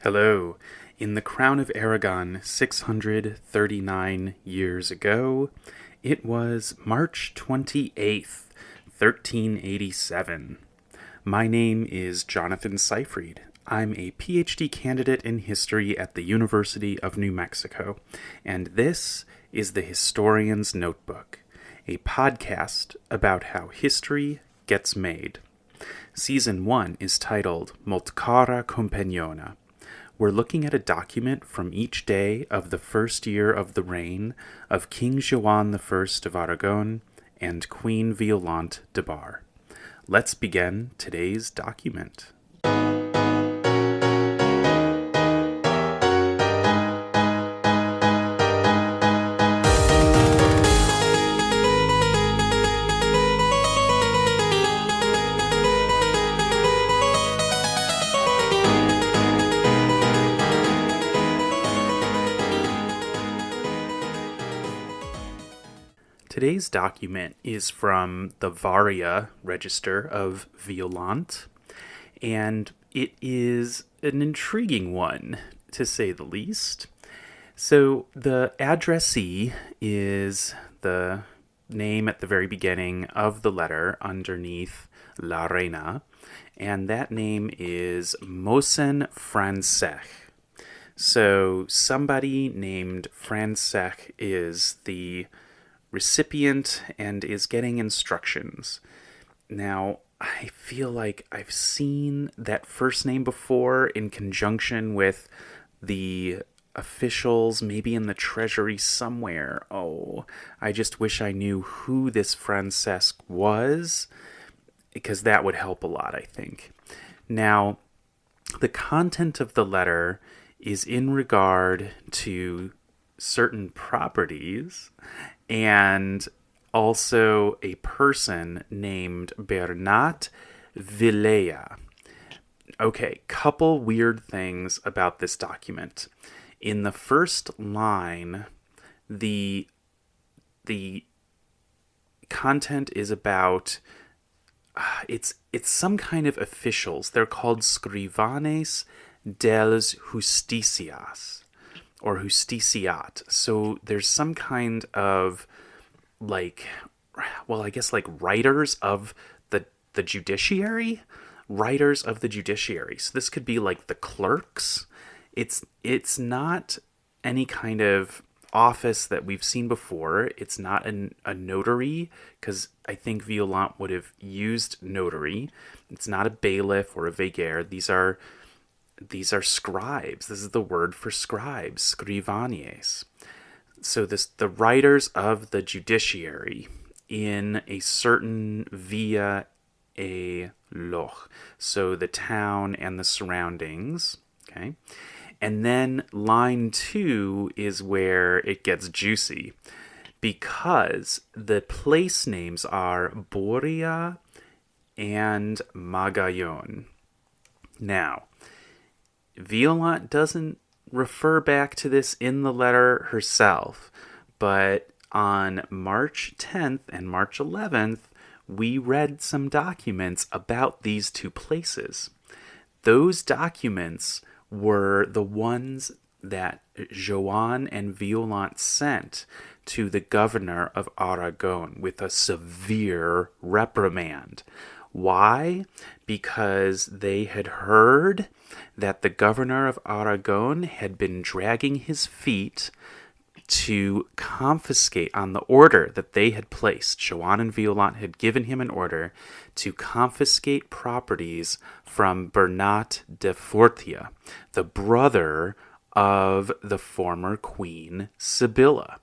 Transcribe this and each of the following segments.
Hello. In the Crown of Aragon 639 years ago, it was March 28th, 1387. My name is Jonathan Seyfried. I'm a PhD candidate in history at the University of New Mexico, and this is the Historian's Notebook, a podcast about how history gets made. Season 1 is titled Multcara Companiona. We're looking at a document from each day of the first year of the reign of King Joan I of Aragon and Queen Violant de Bar. Let's begin today's document. Today's document is from the Boria register of Violant, and it is an intriguing one, to say the least. So the addressee is the name at the very beginning of the letter underneath La Reina, and that name is Mossen Francesc. So somebody named Francesc is the recipient and is getting instructions. Now, I feel like I've seen that first name before in conjunction with the officials, maybe in the treasury somewhere. Oh, I just wish I knew who this Francesc was, because that would help a lot, I think. Now, the content of the letter is in regard to certain properties and also a person named Bernat Vilella. Okay, couple weird things about this document. In the first line, the content is about it's some kind of officials. They're called scrivanes dels justicias, or justiciat. So there's some kind of writers of the judiciary? Writers of the judiciary. So this could be like the clerks. It's not any kind of office that we've seen before. It's not a notary, because I think Violant would have used notary. It's not a bailiff or a veguer. These are scribes. This is the word for scribes, scrivanies. So the writers of the judiciary in a certain via a loch. So the town and the surroundings. Okay. And then line 2 is where it gets juicy, because the place names are Boria and Magallon. Now, Violant doesn't refer back to this in the letter herself, but on March 10th and March 11th, we read some documents about these two places. Those documents were the ones that Joan and Violant sent to the governor of Aragon with a severe reprimand. Why? Because they had heard that the governor of Aragon had been dragging his feet to confiscate on the order that they had placed. Joan and Violant had given him an order to confiscate properties from Bernat de Fortià, the brother of the former Queen Sibylla.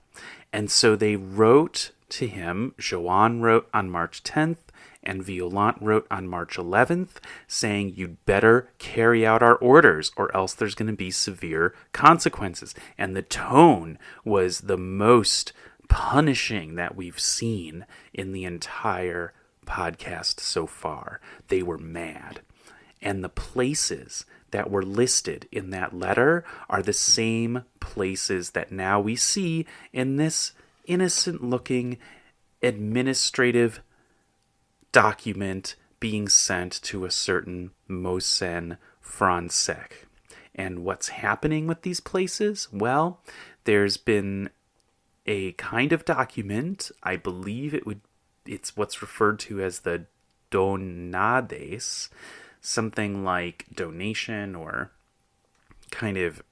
And so they wrote to him. Joan wrote on March 10th, and Violant wrote on March 11th, saying, you'd better carry out our orders or else there's going to be severe consequences. And the tone was the most punishing that we've seen in the entire podcast so far. They were mad. And the places that were listed in that letter are the same places that now we see in this innocent-looking administrative document being sent to a certain Mossen Francesc. And what's happening with these places? Well, there's been a kind of document, I believe it's what's referred to as the donades, something like donation or kind of,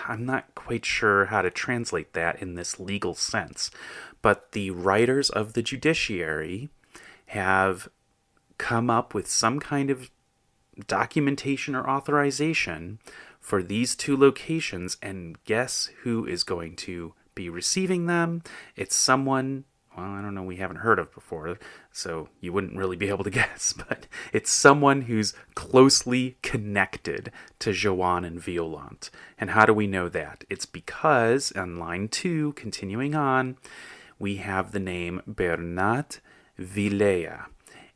I'm not quite sure how to translate that in this legal sense, but the writers of the judiciary have come up with some kind of documentation or authorization for these two locations, and guess who is going to be receiving them? It's someone, well, I don't know, we haven't heard of before, so you wouldn't really be able to guess, but it's someone who's closely connected to Jaume and Violant. And how do we know that? It's because on line 2, continuing on, we have the name Bernat Vilella.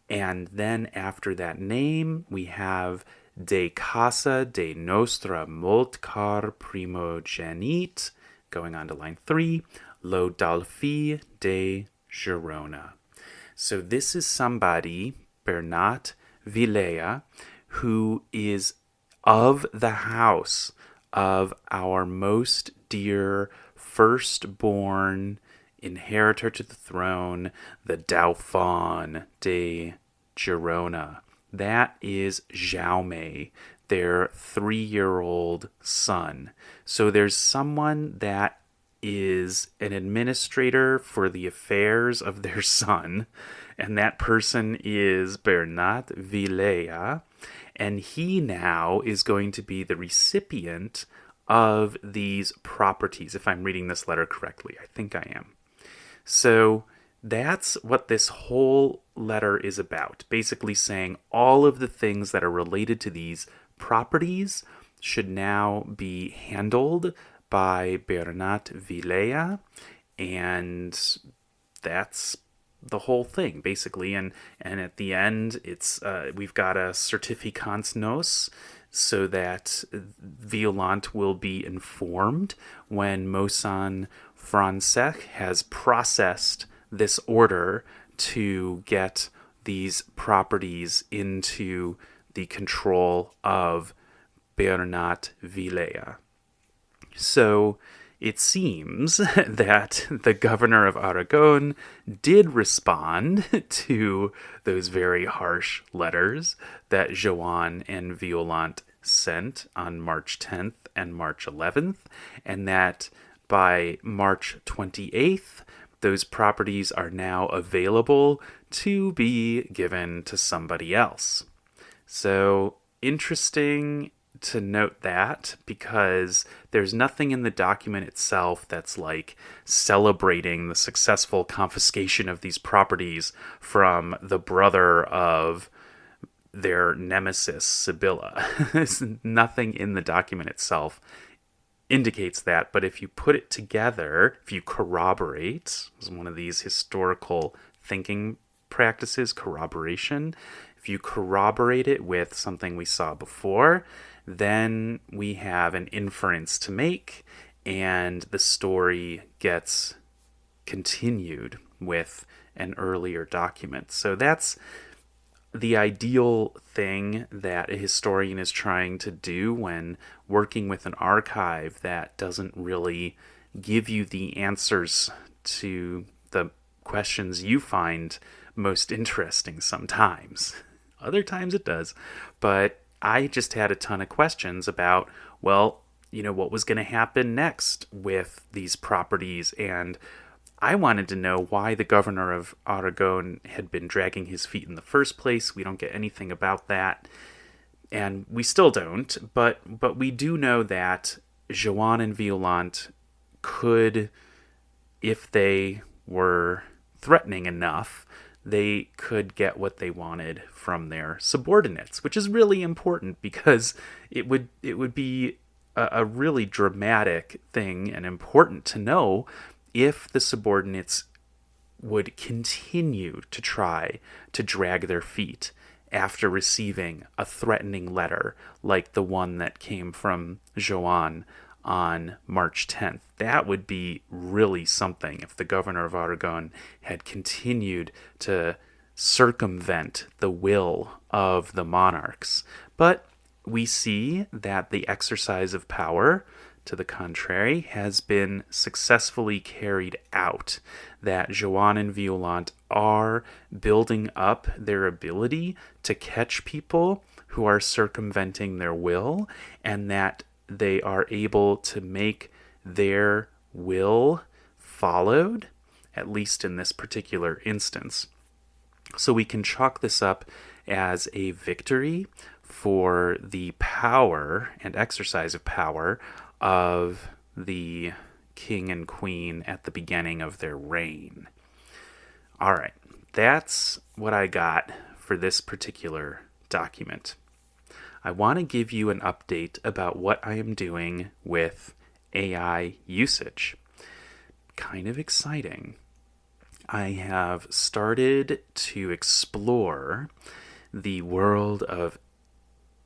And then after that name, we have de casa de nostra molt car primogenit, going on to line 3, lo Dauphin de Girona. So this is somebody, Bernat Vilella, who is of the house of our most dear firstborn inheritor to the throne, the Dauphin de Girona. That is Jaume, their 3-year-old son. So there's someone that is an administrator for the affairs of their son, and that person is Bernat Vilella, and he now is going to be the recipient of these properties, if I'm reading this letter correctly. I think I am. So that's what this whole letter is about, basically saying all of the things that are related to these properties should now be handled by Bernat Vilella, and that's the whole thing, basically. And at the end, it's we've got a certificans nos, so that Violant will be informed when Mossen Francesc has processed this order to get these properties into the control of Bernat Vilella. So it seems that the governor of Aragon did respond to those very harsh letters that Jaume and Violant sent on March 10th and March 11th, and that by March 28th, those properties are now available to be given to somebody else. So interesting to note that, because there's nothing in the document itself that's like celebrating the successful confiscation of these properties from the brother of their nemesis, Sibylla. Nothing in the document itself indicates that, but if you put it together, if you corroborate, is one of these historical thinking practices, corroboration, if you corroborate it with something we saw before, then we have an inference to make, and the story gets continued with an earlier document. So that's the ideal thing that a historian is trying to do when working with an archive that doesn't really give you the answers to the questions you find most interesting sometimes. Other times it does. But I just had a ton of questions about, well, what was going to happen next with these properties, and I wanted to know why the governor of Aragon had been dragging his feet in the first place. We don't get anything about that, and we still don't, but we do know that Jaume and Violant could, if they were threatening enough, they could get what they wanted from their subordinates, which is really important because it would be a really dramatic thing and important to know if the subordinates would continue to try to drag their feet after receiving a threatening letter like the one that came from Jaume on March 10th. That would be really something if the governor of Aragon had continued to circumvent the will of the monarchs. But we see that the exercise of power, to the contrary, has been successfully carried out, that Joanne and Violant are building up their ability to catch people who are circumventing their will, and that they are able to make their will followed, at least in this particular instance. So we can chalk this up as a victory for the power and exercise of power of the king and queen at the beginning of their reign. All right, that's what I got for this particular document. I want to give you an update about what I am doing with AI usage. Kind of exciting. I have started to explore the world of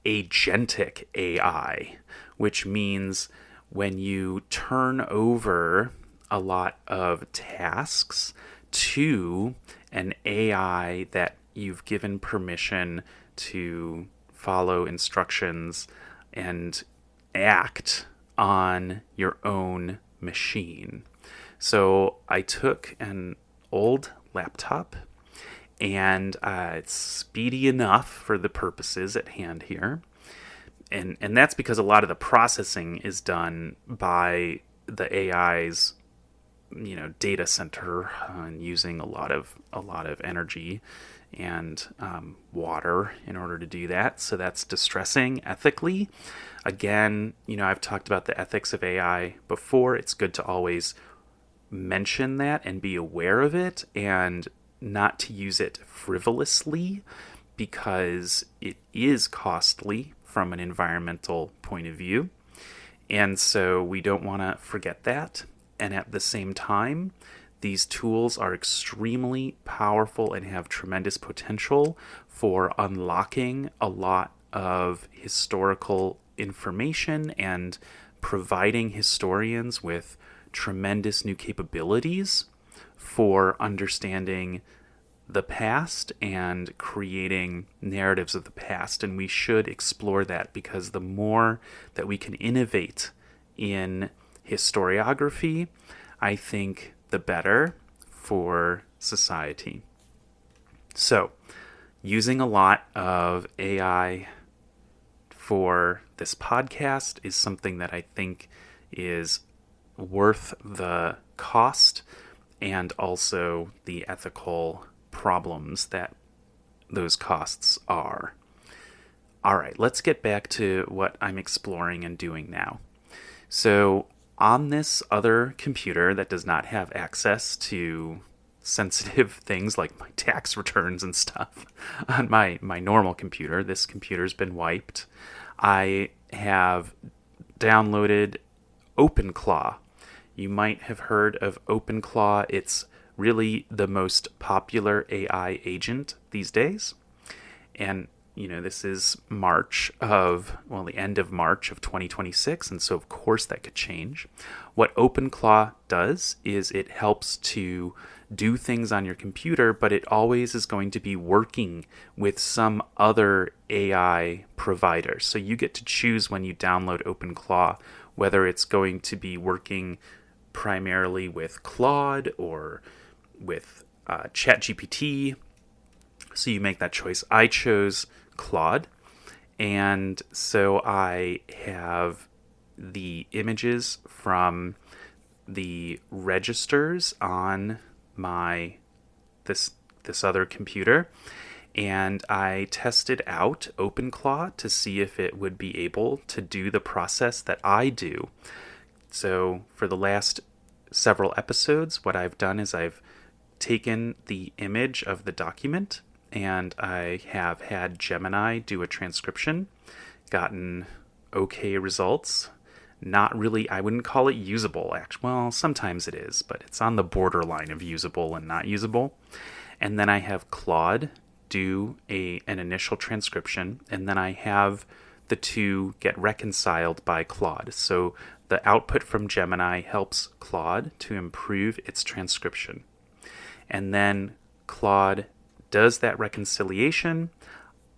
agentic AI, which means when you turn over a lot of tasks to an AI that you've given permission to follow instructions and act on your own machine. So I took an old laptop, and it's speedy enough for the purposes at hand here. And that's because a lot of the processing is done by the AI's data center, and using a lot of energy and water in order to do that. So that's distressing ethically. Again, I've talked about the ethics of AI before. It's good to always mention that and be aware of it, and not to use it frivolously, because it is costly from an environmental point of view. And so we don't want to forget that. And at the same time, these tools are extremely powerful and have tremendous potential for unlocking a lot of historical information and providing historians with tremendous new capabilities for understanding the past and creating narratives of the past. And we should explore that, because the more that we can innovate in historiography, I think the better for society. So, using a lot of AI for this podcast is something that I think is worth the cost, and also the ethical problems that those costs are. All right, let's get back to what I'm exploring and doing now. So on this other computer that does not have access to sensitive things like my tax returns and stuff, on my normal computer, this computer's been wiped, I have downloaded OpenClaw. You might have heard of OpenClaw. It's really the most popular AI agent these days. And, this is the end of March of 2026. And so, of course, that could change. What OpenClaw does is it helps to do things on your computer, but it always is going to be working with some other AI provider. So you get to choose when you download OpenClaw whether it's going to be working primarily with Claude or with ChatGPT. So you make that choice. I chose Claude, and so I have the images from the registers on my this other computer, and I tested out OpenClaw to see if it would be able to do the process that I do. So for the last several episodes, what I've done is I've taken the image of the document, and I have had Gemini do a transcription, gotten okay results. Not really, I wouldn't call it usable, actually. Well, sometimes it is, but it's on the borderline of usable and not usable. And then I have Claude do an initial transcription, and then I have the two get reconciled by Claude. So the output from Gemini helps Claude to improve its transcription. And then Claude does that reconciliation,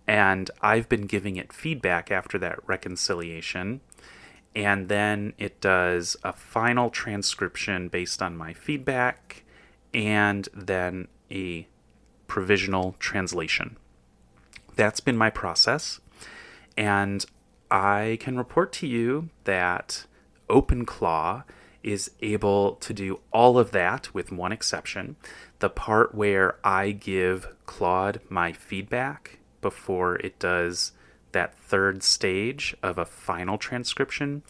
And I've been giving it feedback after that reconciliation. And then it does a final transcription based on my feedback, and then a provisional translation. That's been my process. And I can report to you that OpenClaw is able to do all of that with one exception. The part where I give Claude my feedback before it does that third stage of a final transcription,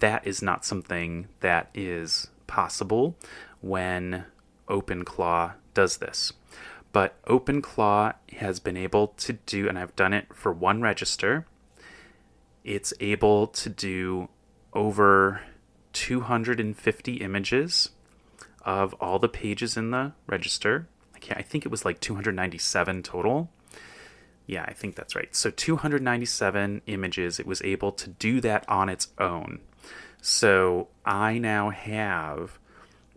that is not something that is possible when OpenClaw does this. But OpenClaw has been able to do, and I've done it for one register, it's able to do over 250 images of all the pages in the register. I think it was like 297 total. Yeah, I think that's right. So 297 images, it was able to do that on its own. So I now have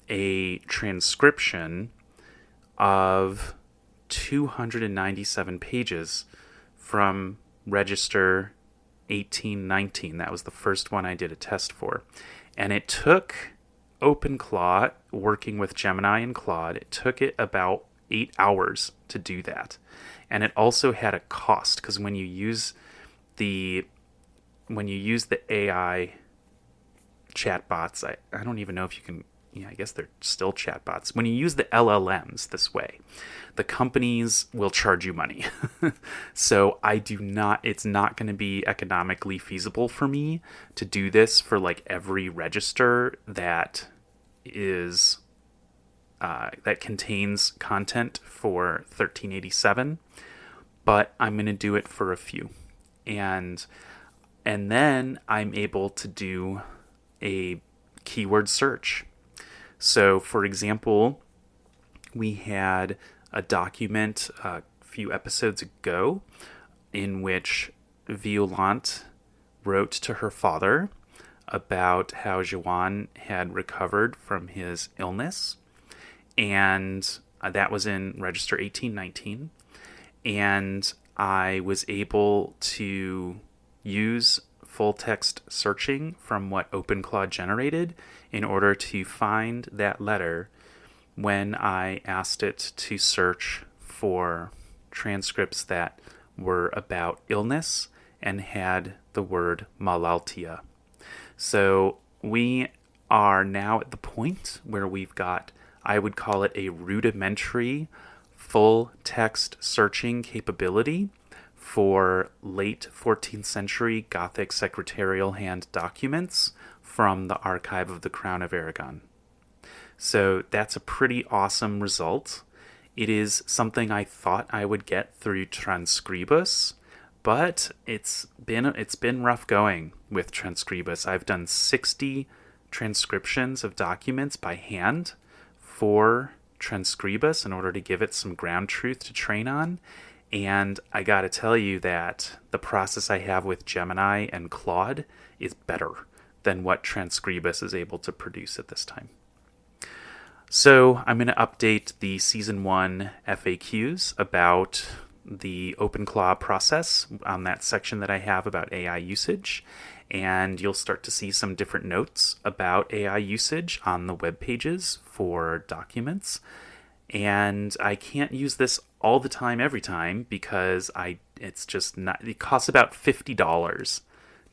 a transcription of 297 pages from register 1819. That was the first one I did a test for. And it took OpenClaw, working with Gemini and Claude, it took it about 8 hours to do that. And it also had a cost, because when you use the AI chatbots, I don't even know if you can, I guess they're still chatbots. When you use the LLMs this way, the companies will charge you money. So it's not going to be economically feasible for me to do this for like every register that is that contains content for 1387, but I'm going to do it for a few. And then I'm able to do a keyword search. So, for example, we had a document a few episodes ago in which Violant wrote to her father about how Joan had recovered from his illness. And that was in register 1819. And I was able to use full text searching from what OpenClaw generated in order to find that letter when I asked it to search for transcripts that were about illness and had the word malaltia. So we are now at the point where we've got, I would call it a rudimentary full text searching capability for late 14th century Gothic secretarial hand documents from the archive of the Crown of Aragon. So that's a pretty awesome result. It is something I thought I would get through Transcribus, but it's been rough going with Transcribus. I've done 60 transcriptions of documents by hand for Transcribus in order to give it some ground truth to train on. And I gotta tell you that the process I have with Gemini and Claude is better than what Transcribus is able to produce at this time. So I'm going to update the Season 1 FAQs about the OpenClaw process on that section that I have about AI usage. And you'll start to see some different notes about AI usage on the web pages for documents. And I can't use this all the time, every time, because it costs about $50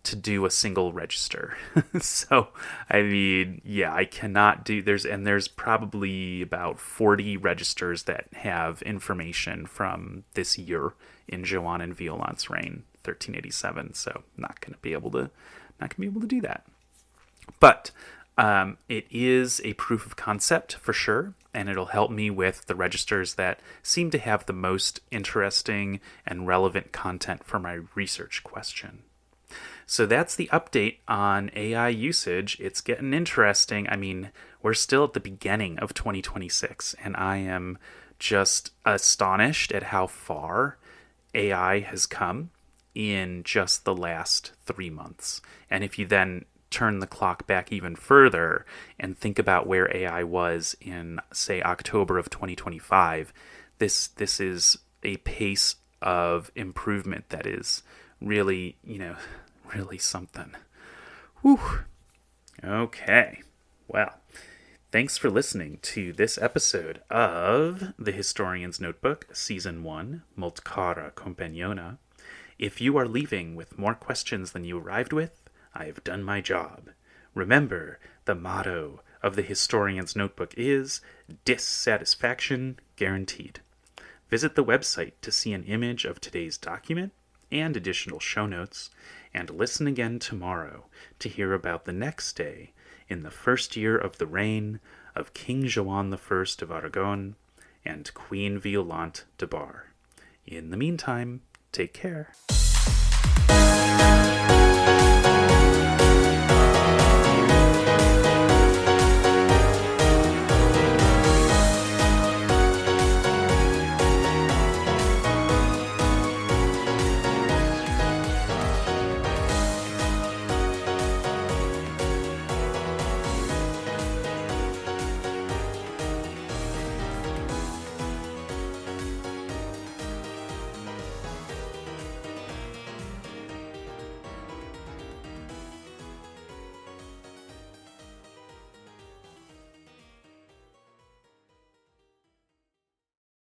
to do a single register. So, I mean, yeah, I cannot do, there's probably about 40 registers that have information from this year in Joan and Violant's reign, 1387. So, not going to be able to do that. But it is a proof of concept for sure, and it'll help me with the registers that seem to have the most interesting and relevant content for my research question. So that's the update on AI usage. It's getting interesting. I mean, we're still at the beginning of 2026, and I am just astonished at how far AI has come in just the last 3 months. And if you then turn the clock back even further and think about where AI was in, say, October of 2025, this is a pace of improvement that is really, really something. Whew. Okay. Well, thanks for listening to this episode of The Historian's Notebook, Season 1, Molt Cara Compagnona. If you are leaving with more questions than you arrived with, I have done my job. Remember, the motto of The Historian's Notebook is dissatisfaction guaranteed. Visit the website to see an image of today's document and additional show notes, and listen again tomorrow to hear about the next day in the first year of the reign of King Joan I of Aragon and Queen Violant de Bar. In the meantime, take care.